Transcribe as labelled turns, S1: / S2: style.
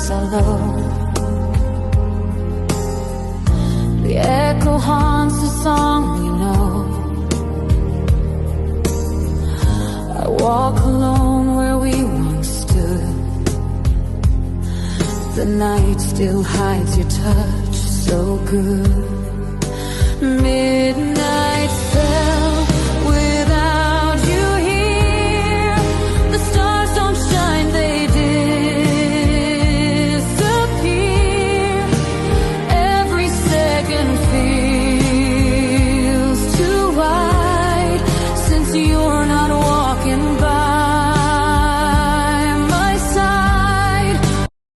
S1: nights alone. The echo haunts the song we know. I walk alone where we once stood. The night still hides your touch so good.